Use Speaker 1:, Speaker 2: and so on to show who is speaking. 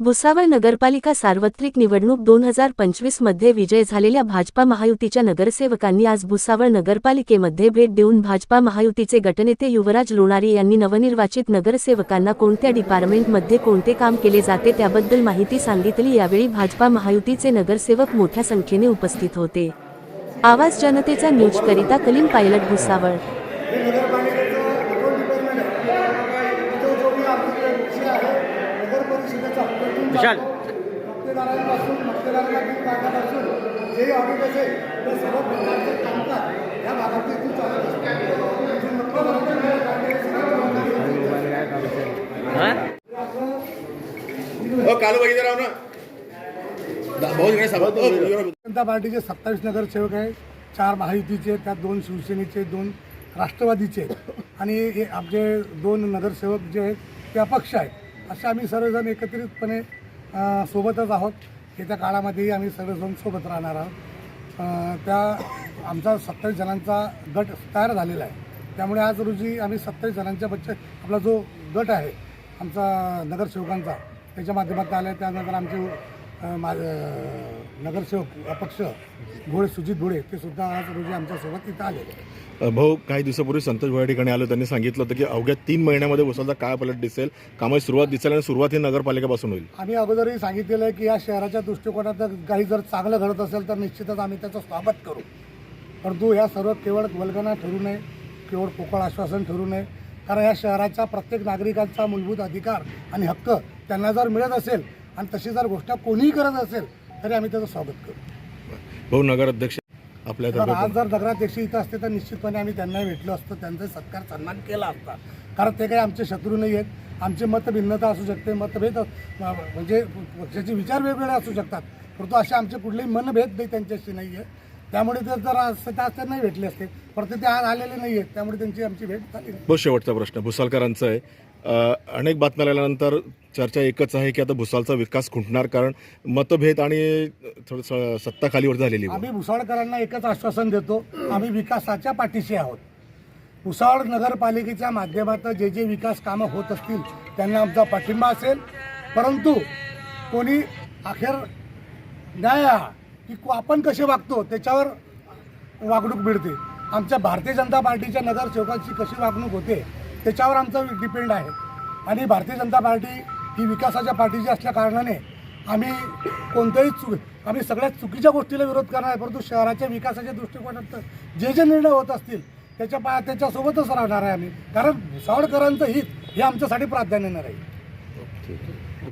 Speaker 1: भुसावळ नगरपालिका सार्वत्रिक निवडणूक 2025 मध्ये विजय झालेल्या भाजपा महायुतीच्या नगरसेवकांनी आज भुसावळ नगरपालिकेमध्ये भेट देऊन भाजपा महायुतीचे गटनेते युवराज लोणारी यांनी नवनिर्वाचित नगरसेवकांना कोणत्या डिपार्टमेंटमध्ये कोणते काम केले जाते त्याबद्दल माहिती सांगितली। यावेळी भाजपा महायुतीचे नगरसेवक मोठ्या संख्येने उपस्थित होते। आवाज जनतेचा न्यूज करिता कलीम पायलट भुसावळ।
Speaker 2: विशाल
Speaker 3: मतदारांपासून मतदारांना बिल काढण्यापासून जे ऑडिट असेल ते सर्व प्रकारचे कामकाज या भागात चालत असते।
Speaker 2: काल बघितलं राव ना
Speaker 3: जनता पार्टीचे 27 नगरसेवक आहे, 4 महायुतीचे, त्यात 2 शिवसेनेचे, 2 राष्ट्रवादीचे आणि आमचे 2 नगरसेवक जे आहेत ते अपक्ष आहेत। असे आम्ही सर्वजण एकत्रितपणे सोबतच आहोत। येत्या काळामध्येही आम्ही सर्वजण सोबत राहणार आहोत। त्या आमचा 27 जणांचा गट तयार झालेला आहे। त्यामुळे आज रोजी आम्ही 27 जणांच्या आपला जो गट आहे आमचा नगरसेवकांचा त्याच्या माध्यमातून आला आहे। त्यानंतर आमचे नगरसेवक अपक्ष भोळे सुजित भोळे ते सुद्धा आज रोजी आमच्यासोबत इथं आलेले।
Speaker 4: भाऊ, काही दिवसापूर्वी संतोष भोळे ठिकाणी आलो, त्यांनी सांगितलं होतं की अवघ्या 3 महिन्यामध्ये भुसावळचा काय पलट दिसेल, कामाची सुरुवात दिसेल आणि सुरुवात ही नगरपालिकेपासून होईल।
Speaker 3: आम्ही अगोदरही सांगितलेलं आहे की या शहराच्या दृष्टिकोनातून काही जर चांगलं घडत असेल तर निश्चितच आम्ही त्याचं स्वागत करू, परंतु या सर्व केवळ वल्गना ठरू नये, केवळ पोकळ आश्वासन ठरू नये। कारण या शहराच्या प्रत्येक नागरिकांचा मूलभूत अधिकार आणि हक्क त्यांना जर मिळत असेल आणि तशी जर गोष्ट कोणीही करत असेल तरी आम्ही त्याचं स्वागत करू।
Speaker 4: भाऊ, नगराध्यक्ष आपल्या
Speaker 3: आज जर नगराध्यक्ष इथं असते तर निश्चितपणे आम्ही त्यांनाही भेटलो असतो, त्यांचा सत्कार सन्मान केला असता। कारण ते काही आमचे शत्रू नाही आहेत। आमचे मतभिन्नता असू शकते, मतभेद म्हणजे पक्षाचे विचार वेगवेगळे असू शकतात, परंतु असे आमचे कुठलेही मनभेद नाही त्यांच्याशी नाही आहे। त्यामुळे ते जर असते तर नाही भेटले असते, परंतु ते आज आलेले नाही आहेत, त्यामुळे त्यांची आमची भेट झाली।
Speaker 4: बहुत शेवटचा प्रश्न भुसावळकरांचा आहे। अनेक बातम्या आल्यानंतर चर्चा एकच आहे की आता भुसावळचा विकास खुंटणार, कारण मतभेद आणि थोडं सत्ता खालीवर झालेली।
Speaker 3: आम्ही भुसावळकरांना एकच आश्वासन देतो, आम्ही विकासाच्या पाठीशी आहोत। भुसावळ नगरपालिकेच्या माध्यमातून जे जे विकास कामं होत असतील त्यांना आमचा पाठिंबा असेल, परंतु कोणी अखेर न्याय की आपण कसे वागतो त्याच्यावर वागणूक मिळते। आमच्या भारतीय जनता पार्टीच्या नगरसेवकांची कशी वागणूक होते त्याच्यावर आमचं डिपेंड आहे। आणि भारतीय जनता पार्टी ही विकासाच्या पार्टीची असल्या कारणाने आम्ही आम्ही सगळ्यात चुकीच्या गोष्टीला विरोध करणार आहे, परंतु शहराच्या विकासाच्या दृष्टिकोनात जे जे निर्णय होत असतील त्याच्यासोबतच राहणार आहे आम्ही, कारण भुसावळकरांचं हित हे आमच्यासाठी प्राधान्यानं राहील।